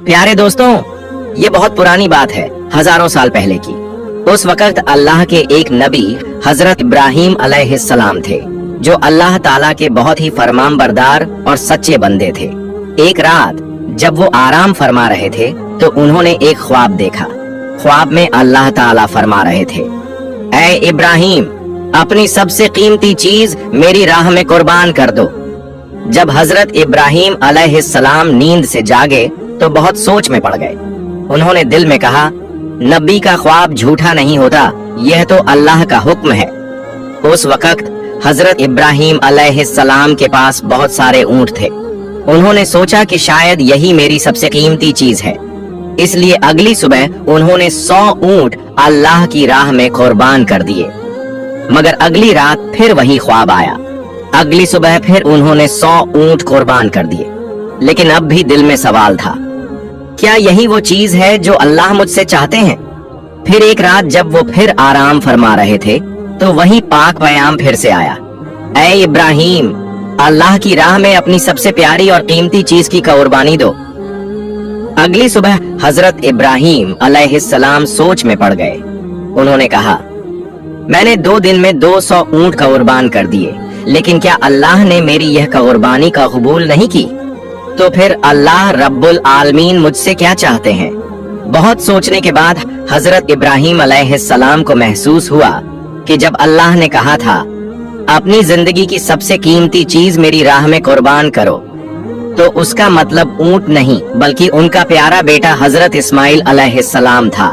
प्यारे दोस्तों, ये बहुत पुरानी बात है, हजारों साल पहले की। उस वक्त अल्लाह के एक नबी हजरत इब्राहिम अलैहिस्सलाम थे, जो अल्लाह ताला के बहुत ही फरमानबरदार और सच्चे बंदे थे। एक रात जब वो आराम फरमा रहे थे तो उन्होंने एक ख्वाब देखा। ख्वाब में अल्लाह ताला फरमा रहे थे, ऐ इब्राहिम, अपनी सबसे कीमती चीज मेरी राह में कुर्बान कर दो। जब हजरत इब्राहिम अलैहिस्सलाम नींद से जागे तो बहुत सोच में पड़ गए। उन्होंने दिल में कहा, नबी का ख्वाब झूठा नहीं होता, यह तो अल्लाह का हुक्म है। उस वक्त हजरत इब्राहिम अलैहिस्सलाम के पास बहुत सारे ऊंट थे। उन्होंने सोचा कि शायद यही मेरी सबसे कीमती चीज है, इसलिए अगली सुबह उन्होंने 100 ऊंट अल्लाह की राह में कुर्बान कर दिए। मगर अगली रात फिर वही ख्वाब आया। अगली सुबह फिर उन्होंने 100 ऊंट कुर्बान कर दिए। लेकिन अब भी दिल में सवाल था, क्या यही वो चीज है जो अल्लाह मुझसे चाहते हैं? फिर एक रात जब वो फिर आराम फरमा रहे थे तो वही पाक पैगाम फिर से आया, ऐ इब्राहिम, अल्लाह की राह में अपनी सबसे प्यारी और कीमती चीज की कुर्बानी दो। अगली सुबह हजरत इब्राहिम अलैहिस्सलाम सोच में पड़ गए। उन्होंने कहा, मैंने 2 दिन में 200 ऊंट कुर्बान कर दिए, लेकिन क्या अल्लाह ने मेरी यह कुर्बानी का कबूल नहीं की? तो फिर अल्लाह रब्बुल आलमीन मुझसे क्या चाहते हैं? बहुत सोचने के बाद हजरत इब्राहिम अलैहिस्सलाम को महसूस हुआ कि जब अल्लाह ने कहा था, अपनी जिंदगी की सबसे कीमती चीज मेरी राह में कुर्बान करो, तो उसका मतलब ऊंट नहीं बल्कि उनका प्यारा बेटा हजरत इस्माइल अलैहिस्सलाम था।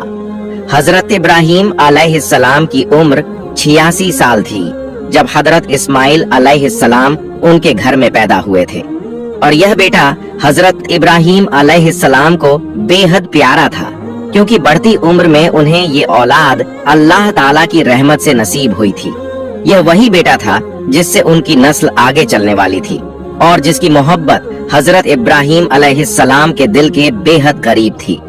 हजरत इब्राहिम अलैहिस्सलाम की उम्र 86 साल थी जब हजरत इस्माइल अलैहिस्सलाम उनके घर में पैदा हुए थे, और यह बेटा हजरत इब्राहिम अलैहिस्सलाम को बेहद प्यारा था, क्योंकि बढ़ती उम्र में उन्हें ये औलाद अल्लाह ताला की रहमत से नसीब हुई थी। यह वही बेटा था जिससे उनकी नस्ल आगे चलने वाली थी और जिसकी मोहब्बत हजरत इब्राहिम अलैहिस्सलाम के दिल के बेहद करीब थी।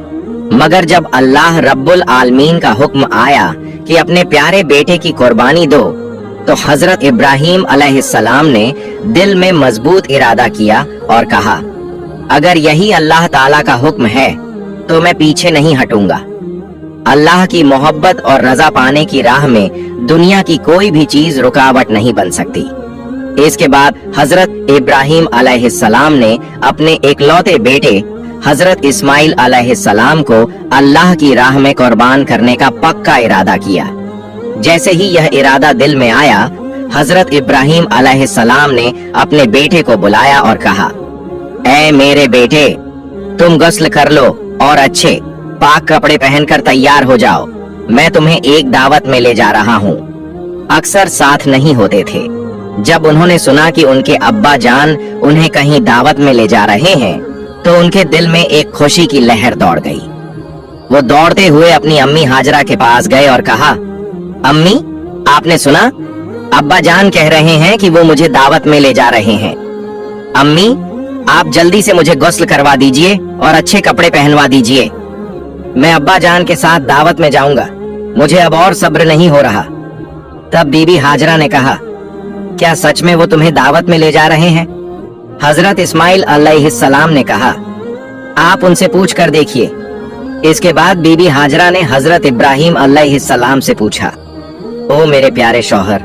मगर जब अल्लाह रब्बुल आलमीन का हुक्म आया कि अपने प्यारे बेटे की कुर्बानी दो, तो हजरत इब्राहिम अलैहिस्सलाम ने दिल में मजबूत इरादा किया और कहा, अगर यही अल्लाह ताला का हुक्म है तो मैं पीछे नहीं हटूंगा। अल्लाह की मोहब्बत और रजा पाने की राह में दुनिया की कोई भी चीज रुकावट नहीं बन सकती। इसके बाद हजरत इब्राहिम अलैहिस्सलाम ने अपने इकलौते बेटे हजरत इस्माइल अलैहिस्सलाम को अल्लाह की राह में कुर्बान करने का पक्का इरादा किया। जैसे ही यह इरादा दिल में आया, हजरत इब्राहिम अलैहिस्सलाम ने अपने बेटे को बुलाया और कहा, ऐ मेरे बेटे, तुम गुस्ल कर लो और अच्छे पाक कपड़े पहनकर तैयार हो जाओ। मैं तुम्हें एक दावत में ले जा रहा हूँ। अक्सर साथ नहीं होते थे। जब उन्होंने सुना कि उनके अब्बा जान उन्हें कहीं दावत में ले जा रहे हैं, तो उनके दिल में एक खुशी की लहर दौड़ गई। वो दौड़ते हुए अपनी अम्मी हाजरा के पास गए और कहा, अम्मी, आपने सुना? अब्बा जान कह रहे हैं कि वो मुझे दावत में ले जा रहे हैं। अम्मी, आप जल्दी से मुझे गुस्ल करवा दीजिए और अच्छे कपड़े पहनवा दीजिए। मैं अब्बा जान के साथ दावत में जाऊंगा, मुझे अब और सब्र नहीं हो रहा। तब बीबी हाजरा ने कहा, क्या सच में वो तुम्हें दावत में ले जा रहे हैं? हजरत इस्माइल अलैहिस्सलाम ने कहा, आप उनसे पूछ कर देखिए। इसके बाद बीबी हाजरा ने हजरत इब्राहिम अलैहिस्सलाम से पूछा, ओ मेरे प्यारे शौहर,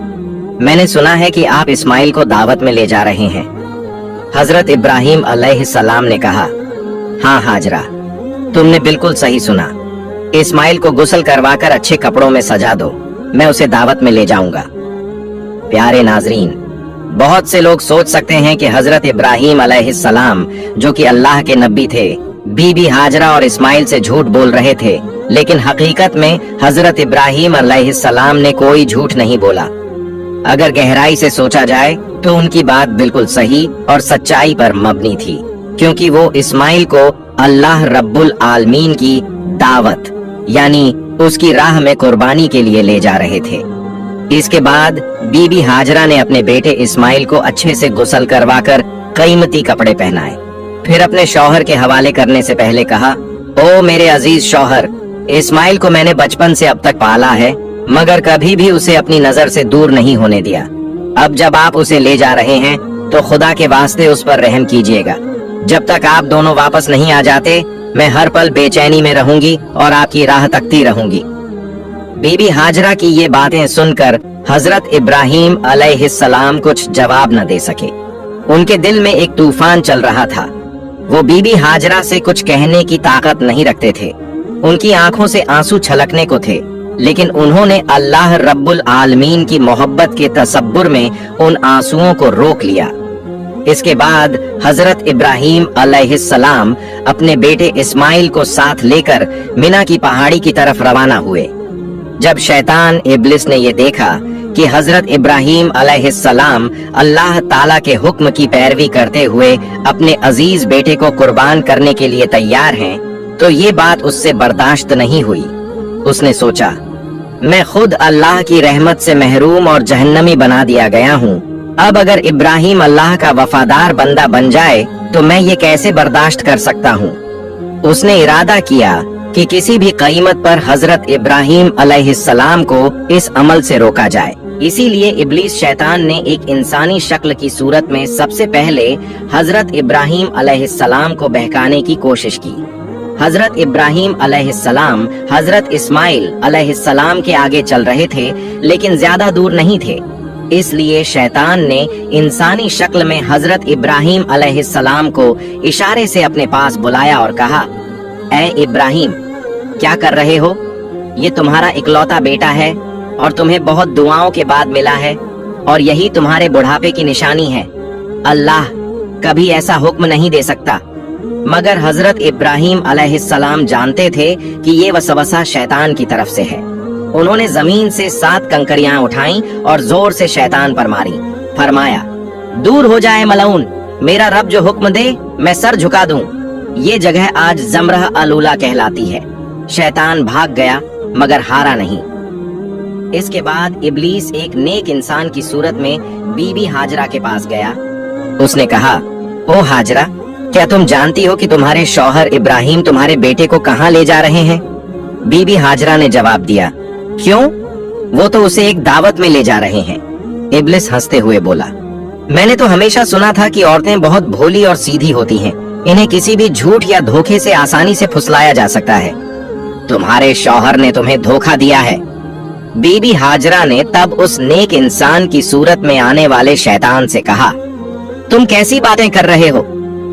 मैंने सुना है कि आप इस्माइल को दावत में ले जा रहे हैं। हजरत इब्राहिम अलैहिस्सलाम ने कहा, हाँ हाजरा, तुमने बिल्कुल सही सुना। इस्माइल को गुस्ल करवाकर अच्छे कपड़ों में सजा दो, मैं उसे दावत में ले जाऊंगा। प्यारे नाजरीन, बहुत से लोग सोच सकते हैं कि हजरत इब्राहिम अलैहिस्सलाम, जो कि अल्लाह के नबी थे, बीबी हाजरा और इस्माइल से झूठ बोल रहे थे, लेकिन हकीकत में हजरत इब्राहिम अलैहिस्सलाम ने कोई झूठ नहीं बोला। अगर गहराई से सोचा जाए तो उनकी बात बिल्कुल सही और सच्चाई पर मबनी थी, क्योंकि वो इस्माइल को अल्लाह रब्बुल आलमीन की दावत यानी उसकी राह में कुर्बानी के लिए ले जा रहे थे। इसके बाद बीबी हाजरा ने अपने बेटे इस्माइल को अच्छे से गुस्ल करवाकर कीमती कपड़े पहनाए। फिर अपने शौहर के हवाले करने से पहले कहा, ओ मेरे अजीज शौहर, इस्माइल को मैंने बचपन से अब तक पाला है, मगर कभी भी उसे अपनी नजर से दूर नहीं होने दिया। अब जब आप उसे ले जा रहे हैं तो खुदा के वास्ते उस पर रहम कीजिएगा। जब तक आप दोनों वापस नहीं आ जाते मैं हर पल बेचैनी में रहूंगी और आपकी राह तकती रहूंगी। बीबी हाजरा की ये बातें सुनकर हजरत इब्राहिम अलैहिस्सलाम कुछ जवाब न दे सके। उनके दिल में एक तूफान चल रहा था। वो बीबी हाजरा से कुछ कहने की ताकत नहीं रखते थे। उनकी आंखों से आंसू छलकने को थे, लेकिन उन्होंने अल्लाह रब्बुल आलमीन की मोहब्बत के तसब्बुर में उन आंसुओं को रोक लिया। इसके बाद हजरत इब्राहिम अलैहिस्सलाम अपने बेटे इस्माइल को साथ लेकर मिना की पहाड़ी की तरफ रवाना हुए। जब शैतान इब्लिस ने ये देखा कि हजरत इब्राहिम अलैहिस्सलाम अल्लाह ताला के हुक्म की पैरवी करते हुए अपने अजीज बेटे को कुर्बान करने के लिए तैयार हैं, तो ये बात उससे बर्दाश्त नहीं हुई। उसने सोचा, मैं खुद अल्लाह की रहमत से महरूम और जहन्नमी बना दिया गया हूँ। अब अगर इब्राहिम अल्लाह का वफादार बंदा बन जाए तो मैं ये कैसे बर्दाश्त कर सकता हूँ। उसने इरादा किया कि किसी भी कीमत पर हजरत इब्राहिम अलैहिस्सलाम को इस अमल से रोका जाए। इसीलिए इब्लीस शैतान ने एक इंसानी शक्ल की सूरत में सबसे पहले हजरत इब्राहिम अलैहिस्सलाम को बहकाने की कोशिश की। हजरत इब्राहिम अलैहिस्सलाम हजरत इस्माइल अलैहिस्सलाम के आगे चल रहे थे, लेकिन ज्यादा दूर नहीं थे। इसलिए शैतान ने इंसानी शक्ल में हजरत इब्राहिम अलैहिस्सलाम को इशारे से अपने पास बुलाया और कहा, ऐ इब्राहिम, क्या कर रहे हो? ये तुम्हारा इकलौता बेटा है और तुम्हें बहुत दुआओं के बाद मिला है, और यही तुम्हारे बुढ़ापे की निशानी है। अल्लाह कभी ऐसा हुक्म नहीं दे सकता। मगर हजरत इब्राहिम अलैहिस्सलाम जानते थे कि ये वसवसा शैतान की तरफ से है। उन्होंने जमीन से 7 कंकरियां उठाईं और जोर से शैतान पर मारी। फरमाया, दूर हो जाए मलऊन, मेरा रब जो हुक्म दे मैं सर झुका दूं। ये जगह आज जमरह अलूला कहलाती है। शैतान भाग गया मगर हारा नहीं। इसके बाद इब्लीस एक नेक इंसान की सूरत में बीबी हाजरा के पास गया। उसने कहा, ओ हाजरा, क्या तुम जानती हो कि तुम्हारे शौहर इब्राहिम तुम्हारे बेटे को कहाँ ले जा रहे हैं? बीबी हाजरा ने जवाब दिया, क्यों? वो तो उसे एक दावत में ले जा रहे हैं। इब्लिस हंसते हुए बोला, मैंने तो हमेशा सुना था कि औरतें बहुत भोली और सीधी होती हैं। इन्हें किसी भी झूठ या धोखे से आसानी से फुसलाया जा सकता है। तुम्हारे शौहर ने तुम्हें धोखा दिया है। बीबी हाजरा ने तब उस नेक इंसान की सूरत में आने वाले शैतान से कहा, तुम कैसी बातें कर रहे हो?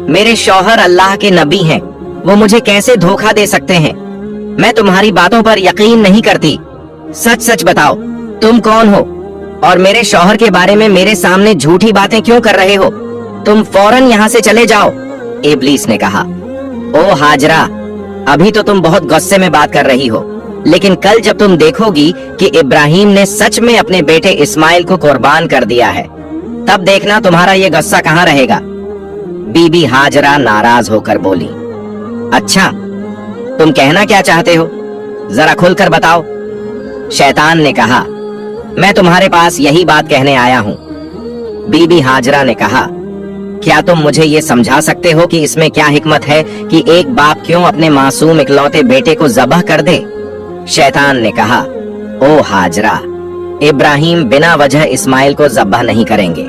मेरे शौहर अल्लाह के नबी हैं, वो मुझे कैसे धोखा दे सकते हैं? मैं तुम्हारी बातों पर यकीन नहीं करती। सच सच बताओ, तुम कौन हो और मेरे शौहर के बारे में मेरे सामने झूठी बातें क्यों कर रहे हो? तुम फौरन यहाँ से चले जाओ। इब्लीस ने कहा, ओ हाजरा, अभी तो तुम बहुत गुस्से में बात कर रही हो, लेकिन कल जब तुम देखोगी कि इब्राहिम ने सच में अपने बेटे इस्माइल को कुर्बान कर दिया है, तब देखना तुम्हारा ये गुस्सा कहाँ रहेगा। बीबी हाजरा नाराज होकर बोली, अच्छा, तुम कहना क्या चाहते हो? जरा खुलकर बताओ। शैतान ने कहा, मैं तुम्हारे पास यही बात कहने आया हूँ। बीबी हाजरा ने कहा, क्या तुम मुझे ये समझा सकते हो कि इसमें क्या हिकमत है कि एक बाप क्यों अपने मासूम इकलौते बेटे को ज़बह कर दे? शैतान ने कहा, ओ हाजरा, इब्राहिम बिना वजह इस्माइल को ज़बह नहीं करेंगे।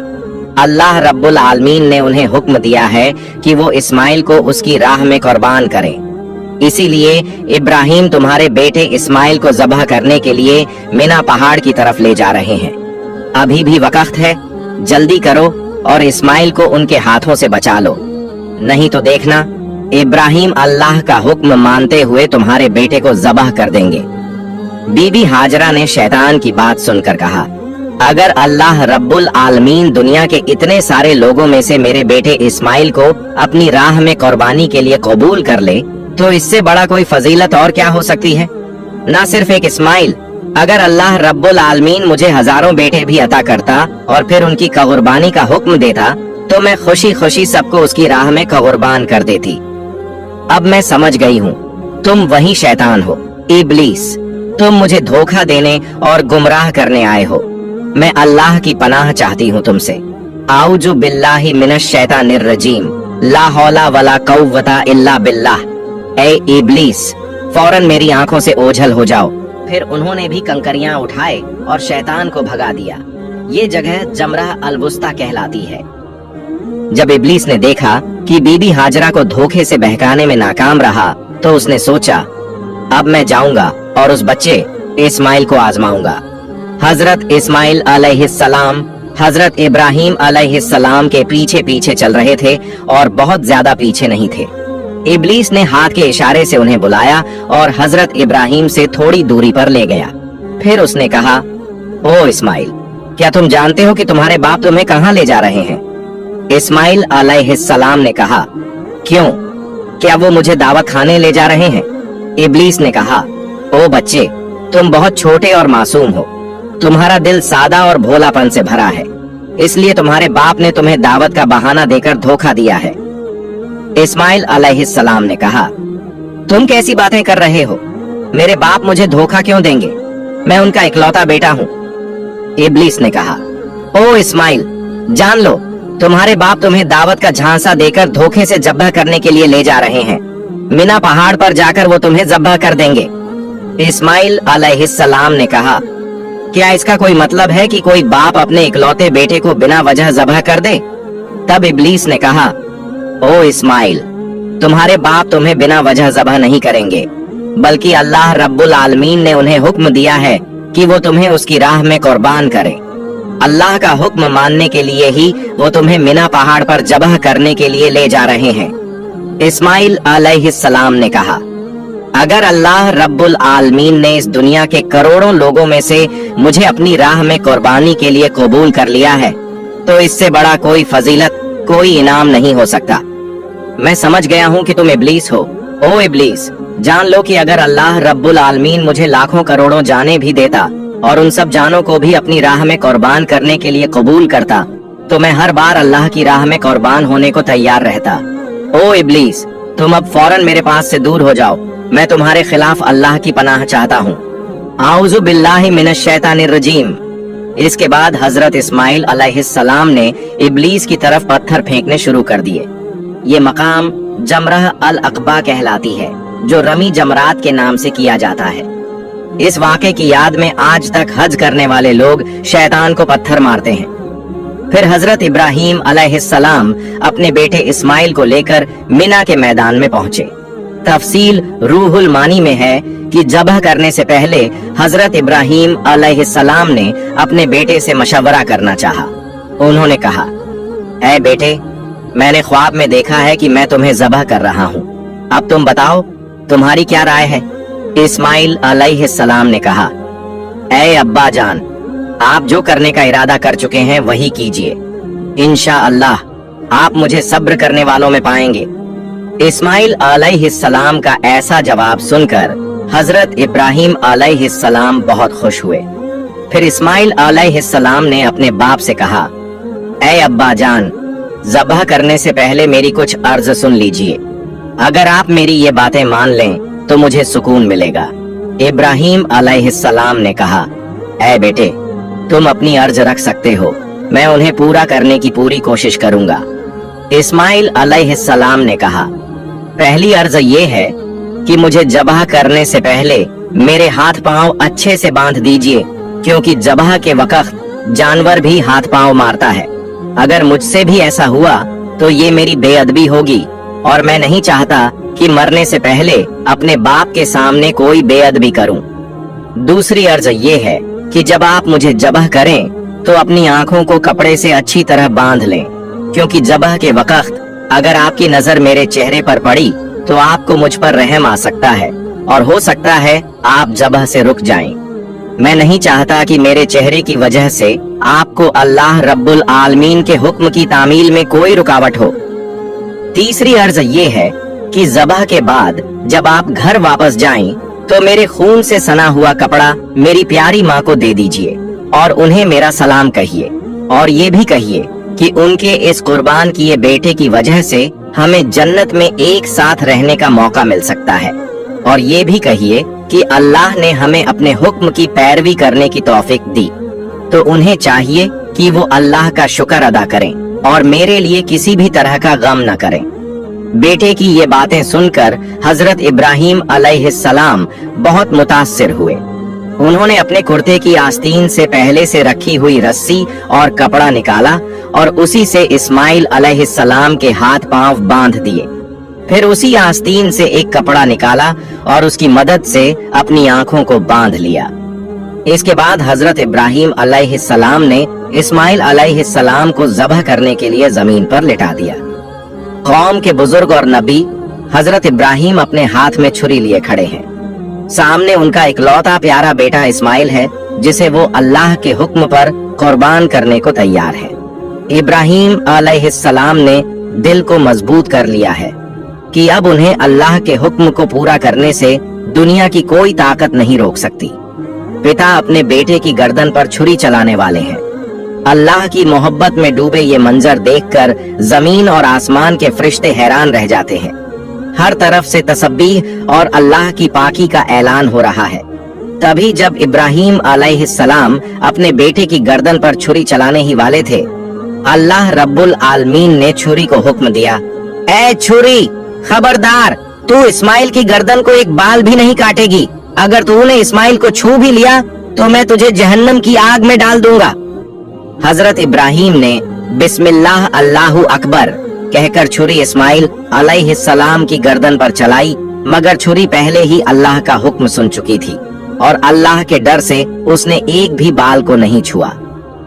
अल्लाह रब्बुल आलमीन ने उन्हें हुक्म दिया है कि वो इस्माइल को उसकी राह में कुर्बान करें। इसीलिए इब्राहिम तुम्हारे बेटे इस्माइल को ज़बह करने के लिए मिना पहाड़ की तरफ ले जा रहे हैं। अभी भी वक्त है, जल्दी करो और इस्माइल को उनके हाथों से बचा लो, नहीं तो देखना इब्राहिम अल्लाह का हुक्म मानते हुए तुम्हारे बेटे को ज़बह कर देंगे। बीबी हाजरा ने शैतान की बात सुनकर कहा, अगर अल्लाह रब्बुल आलमीन दुनिया के इतने सारे लोगों में से मेरे बेटे इस्माइल को अपनी राह में कुर्बानी के लिए कबूल कर ले, तो इससे बड़ा कोई फजीलत और क्या हो सकती है? न सिर्फ एक इस्माइल, अगर अल्लाह रब्बुल आलमीन मुझे हजारों बेटे भी अता करता और फिर उनकी कुर्बानी का हुक्म देता, तो मैं खुशी खुशी सबको उसकी राह में कुर्बान कर देती। अब मैं समझ गई हूँ, तुम वही शैतान हो, इब्लीस। तुम मुझे धोखा देने और गुमराह करने आए हो। मैं अल्लाह की पनाह चाहती हूँ तुमसे। आऊजु बिल्लाहि मिनश शैतानिर रजीम, ला हौला वला कुव्वता इल्ला बिल्लाह। ए इब्लीस, फौरन मेरी आंखों से ओझल हो जाओ। फिर उन्होंने भी कंकरियां उठाए और शैतान को भगा दिया। ये जगह जमरह अल-वुस्ता कहलाती है। जब इब्लीस ने देखा कि बीबी हाजरा को धोखे से बहकाने में नाकाम रहा तो उसने सोचा, अब मैं जाऊंगा और उस बच्चे इस्माइल को आजमाऊंगा। हजरत इस्माइल अलैहिस्सलाम हजरत इब्राहिम अलैहिस्सलाम के पीछे पीछे चल रहे थे और बहुत ज्यादा पीछे नहीं थे। इब्लीस ने हाथ के इशारे से उन्हें बुलाया और हजरत इब्राहिम से थोड़ी दूरी पर ले गया। फिर उसने कहा, ओ इस्माइल, क्या तुम जानते हो कि तुम्हारे बाप तुम्हें कहाँ ले जा रहे हैं? इस्माइल अलैहिस्सलाम ने कहा, क्यों, क्या वो मुझे दावत खाने ले जा रहे हैं? इब्लीस ने कहा, ओ बच्चे, तुम बहुत छोटे और मासूम हो, तुम्हारा दिल सादा और भोलापन से भरा है, इसलिए तुम्हारे बाप ने तुम्हें दावत का बहाना देकर धोखा दिया है। इस्माइल अलैहिस्सलाम ने कहा, तुम कैसी बातें कर रहे हो? मेरे बाप मुझे धोखा क्यों देंगे? मैं उनका इकलौता बेटा हूँ। इब्लीस ने कहा, ओ इस्माइल, जान लो, तुम्हारे बाप तुम्हें दावत का झांसा देकर धोखे से ज़ब्ह करने के लिए ले जा रहे हैं। मिना पहाड़ पर जाकर वो तुम्हें ज़ब्ह कर देंगे। इस्माइल अलैहिस्सलाम ने कहा, क्या इसका कोई मतलब है कि कोई बाप अपने इकलौते बेटे को बिना वजह ज़ब्ह कर दे? तब इब्लीस ने कहा, ओ इस्माइल, तुम्हारे बाप तुम्हें बिना वजह ज़ब्ह नहीं करेंगे, बल्कि अल्लाह रब्बुल आलमीन ने उन्हें हुक्म दिया है कि वो तुम्हें उसकी राह में कुर्बान करें। अल्लाह का हुक्म मानने के लिए ही वो तुम्हें मिना पहाड़ पर ज़ब्ह करने के लिए ले जा रहे हैं। इस्माइल अलैहिस्सलाम ने कहा, अगर अल्लाह रब्बुल आलमीन ने इस दुनिया के करोड़ों लोगों में से मुझे अपनी राह में कुर्बानी के लिए कबूल कर लिया है, तो इससे बड़ा कोई फजीलत, कोई इनाम नहीं हो सकता। मैं समझ गया हूँ कि तुम इब्लीस हो। ओ इब्लीस, जान लो कि अगर अल्लाह रब्बुल आलमीन मुझे लाखों करोड़ों जाने भी देता और उन सब जानों को भी अपनी राह में कुर्बान करने के लिए कबूल करता, तो मैं हर बार अल्लाह की राह में कुर्बान होने को तैयार रहता। ओ इब्लीस, तुम अब फौरन मेरे पास से दूर हो जाओ, मैं तुम्हारे खिलाफ अल्लाह की पनाह चाहता हूँ। आऊज़ु बिल्लाहि मिनश शैतानिर रजीम। इसके बाद हजरत इस्माइल अलैहिस्सलाम ने इब्लीस की तरफ पत्थर फेंकने शुरू कर दिए। ये मकाम जमरह अल अक़बा कहलाती है, जो रमी जमरात के नाम से किया जाता है। इस वाक़े की याद में आज तक हज करने वाले लोग शैतान को पत्थर मारते हैं। फिर हजरत इब्राहिम अलैहिस्सलाम अपने बेटे इस्माइल को लेकर मिना के मैदान में पहुंचे। तफसील रूहुल मानी में है कि ज़ब्ह करने से पहले हजरत इब्राहिम अलैहिस्सलाम ने अपने बेटे से मशवरा करना चाहा। उन्होंने कहा, ऐ बेटे, मैंने ख्वाब में देखा है कि मैं तुम्हें ज़ब्ह कर रहा हूँ, अब तुम बताओ तुम्हारी क्या राय है? इस्माइल अलैहिस्सलाम ने कहा, ऐ अब्बा जान, आप जो करने का इरादा कर चुके हैं वही कीजिए, इंशाअल्लाह आप मुझे सब्र करने वालों में पाएंगे। इस्माइल अलैहिस्सलाम का ऐसा जवाब सुनकर हजरत इब्राहिम अलैहिस्सलाम बहुत खुश हुए। फिर इस्माइल अलैहिस्सलाम ने अपने बाप से कहा, ऐ अब्बा जान, ज़ब्ह करने से पहले मेरी कुछ अर्ज सुन लीजिए। अगर आप मेरी ये बातें मान लें तो मुझे सुकून मिलेगा। इब्राहिम अलैहिस्सलाम ने कहा, ऐ बेटे, तुम अपनी अर्ज रख सकते हो, मैं उन्हें पूरा करने की पूरी कोशिश करूंगा। इस्माइल अलैहिस्सलाम ने कहा, पहली अर्ज ये है कि मुझे ज़ब्ह करने से पहले मेरे हाथ पांव अच्छे से बांध दीजिए, क्योंकि ज़ब्ह के वक्त जानवर भी हाथ पांव मारता है। अगर मुझसे भी ऐसा हुआ तो ये मेरी बेअदबी होगी और मैं नहीं चाहता कि मरने से पहले अपने बाप के सामने कोई बेअदबी करूं। दूसरी अर्ज ये है कि जब आप मुझे ज़ब्ह करें तो अपनी आंखों को कपड़े से अच्छी तरह बांध लें, क्योंकि ज़ब्ह के वक्त अगर आपकी नजर मेरे चेहरे पर पड़ी तो आपको मुझ पर रहम आ सकता है और हो सकता है आप ज़ब्ह से रुक जाएं। मैं नहीं चाहता कि मेरे चेहरे की वजह से आपको अल्लाह रब्बुल आलमीन के हुक्म की तामील में कोई रुकावट हो। तीसरी अर्ज ये है कि ज़ब्ह के बाद जब आप घर वापस जाएं तो मेरे खून से सना हुआ कपड़ा मेरी प्यारी माँ को दे दीजिए और उन्हें मेरा सलाम कहिए, और ये भी कहिए कि उनके इस कुर्बान किए बेटे की वजह से हमें जन्नत में एक साथ रहने का मौका मिल सकता है। और ये भी कहिए कि अल्लाह ने हमें अपने हुक्म की पैरवी करने की तौफीक दी, तो उन्हें चाहिए कि वो अल्लाह का शुक्र अदा करें और मेरे लिए किसी भी तरह का गम न करें। बेटे की ये बातें सुनकर हजरत इब्राहिम अलैहिस्सलाम बहुत मुतासिर हुए। उन्होंने अपने कुर्ते की आस्तीन से पहले से रखी हुई रस्सी और कपड़ा निकाला और उसी से इस्माइल अलैहिस्सलाम के हाथ पांव बांध दिए। फिर उसी आस्तीन से एक कपड़ा निकाला और उसकी मदद से अपनी आंखों को बांध लिया। इसके बाद हजरत इब्राहिम अलैहिस्सलाम ने इस्माइल अलैहिस्सलाम को ज़बह करने के लिए जमीन पर लिटा दिया। कौम के बुजुर्ग और नबी हजरत इब्राहिम अपने हाथ में छुरी लिए खड़े हैं। सामने उनका इकलौता प्यारा बेटा इस्माइल है, जिसे वो अल्लाह के हुक्म पर कुर्बान करने को तैयार है। इब्राहिम अलैहिस्सलाम ने दिल को मजबूत कर लिया है कि अब उन्हें अल्लाह के हुक्म को पूरा करने से दुनिया की कोई ताकत नहीं रोक सकती। पिता अपने बेटे की गर्दन पर छुरी चलाने वाले हैं। अल्लाह की मोहब्बत में डूबे ये मंजर देखकर जमीन और आसमान के फरिश्ते हैरान रह जाते हैं। हर तरफ से तसब्बीह और अल्लाह की पाकी का ऐलान हो रहा है। तभी जब इब्राहिम अलैहिस्सलाम अपने बेटे की गर्दन पर छुरी चलाने ही वाले थे, अल्लाह रब्बुल आलमीन ने छुरी को हुक्म दिया, ऐ छुरी, खबरदार, तू इस्माइल की गर्दन को एक बाल भी नहीं काटेगी। अगर तूने इस्माइल को छू भी लिया तो मैं तुझे जहन्नम की आग में डाल दूंगा। हजरत इब्राहिम ने बिस्मिल्लाह अल्लाहु अकबर कहकर छुरी इस्माइल अलैहिस्सलाम की गर्दन पर चलाई, मगर छुरी पहले ही अल्लाह का हुक्म सुन चुकी थी और अल्लाह के डर से उसने एक भी बाल को नहीं छुआ।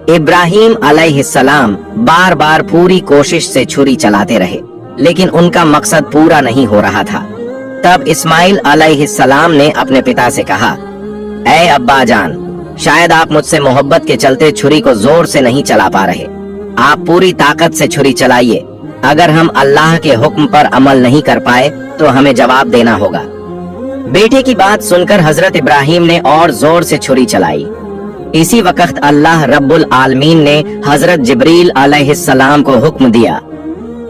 इब्राहिम अलैहिस्सलाम बार बार पूरी कोशिश से छुरी चलाते रहे, लेकिन उनका मकसद पूरा नहीं हो रहा था। तब इस्माइल अलैहिस्सलाम ने अपने पिता से कहा, ऐ अब्बा जान, शायद आप मुझसे मोहब्बत के चलते छुरी को जोर से नहीं चला पा रहे। आप पूरी ताकत से छुरी चलाइए। अगर हम अल्लाह के हुक्म पर अमल नहीं कर पाए तो हमें जवाब देना होगा। बेटे की बात सुनकर हजरत इब्राहिम ने और जोर से छुरी चलाई। इसी वक्त अल्लाह रब्बुल आलमीन ने हजरत जिब्रील अलैहिस्सलाम को हुक्म दिया,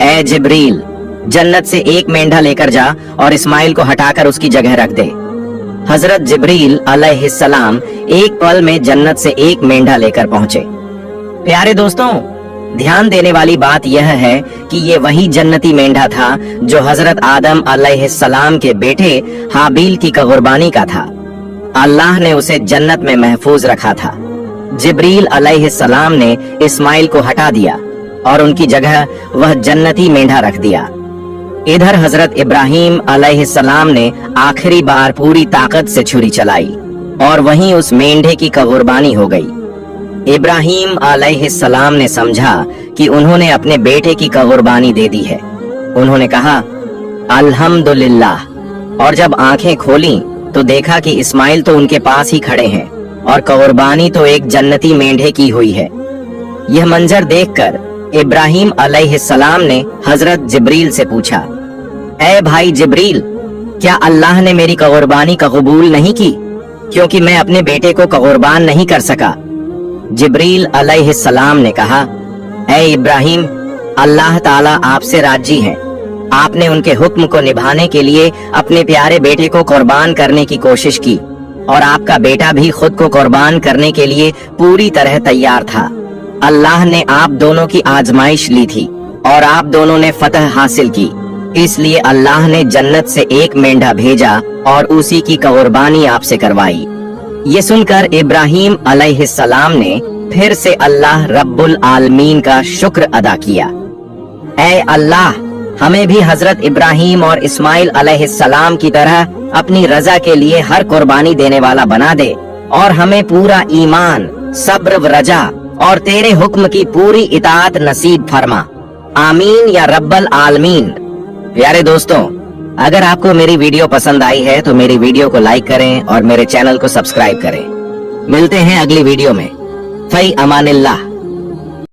ऐ जिब्रील, जन्नत से एक मेंढा लेकर जा और इस्माइल को हटाकर उसकी जगह रख दे। हजरत जिब्रील अलैहिस्सलाम एक पल में जन्नत से एक मेंढा लेकर पहुंचे। प्यारे दोस्तों, ध्यान देने वाली बात यह है कि ये वही जन्नती मेंढा था जो हजरत आदम अलैहिस्सलाम के बेटे हाबील की कुर्बानी का था। अल्लाह ने उसे जन्नत में महफूज रखा था। जिब्रील अलैहिस्सलाम ने इस्माइल को हटा दिया और उनकी जगह वह जन्नती मेंढा रख दिया। इधर हजरत इब्राहिम अलैहिस्सलाम ने आखिरी बार पूरी ताकत से छुरी चलाई और वहीं उस मेंढे की कुर्बानी हो गई। इब्राहिम अलैहिस्सलाम ने समझा कि उन्होंने अपने बेटे की कुर्बानी दे दी है। उन्होंने कहा, अल्हम्दुलिल्लाह, और जब आंखें खोली तो देखा कि इस्माइल तो उनके पास ही खड़े हैं और कुर्बानी तो एक जन्नती मेंढे की हुई है। यह मंजर देखकर इब्राहिम अलैहिस्सलाम ने हजरत जिब्रील से पूछा, ऐ भाई जिब्रील, क्या अल्लाह ने मेरी कुर्बानी का कबूल नहीं की, क्योंकि मैं अपने बेटे को कुर्बान नहीं कर सका। जिब्रील अलैहिस्सलाम ने कहा, ऐ इब्राहिम, अल्लाह ताला आपसे राजी है। आपने उनके हुक्म को निभाने के लिए अपने प्यारे बेटे को कुर्बान करने की कोशिश की और आपका बेटा भी खुद को कुर्बान करने के लिए पूरी तरह तैयार था। अल्लाह ने आप दोनों की आजमाइश ली थी और आप दोनों ने फतह हासिल की, इसलिए अल्लाह ने जन्नत से एक मेंढा भेजा और उसी की कुर्बानी आपसे करवाई। ये सुनकर इब्राहिम अलैहिस्सलाम ने फिर से अल्लाह रब्बुल आलमीन का शुक्र अदा किया। ऐ अल्लाह, हमें भी हजरत इब्राहिम और इस्माइल अलैहिस्सलाम की तरह अपनी रजा के लिए हर कुर्बानी देने वाला बना दे और हमें पूरा ईमान, सब्र व रजा और तेरे हुक्म की पूरी इताअत नसीब फरमा। आमीन या रब्बल आलमीन। प्यारे दोस्तों, अगर आपको मेरी वीडियो पसंद आई है तो मेरी वीडियो को लाइक करें और मेरे चैनल को सब्सक्राइब करें। मिलते हैं अगली वीडियो में। फई अमानिल्लाह।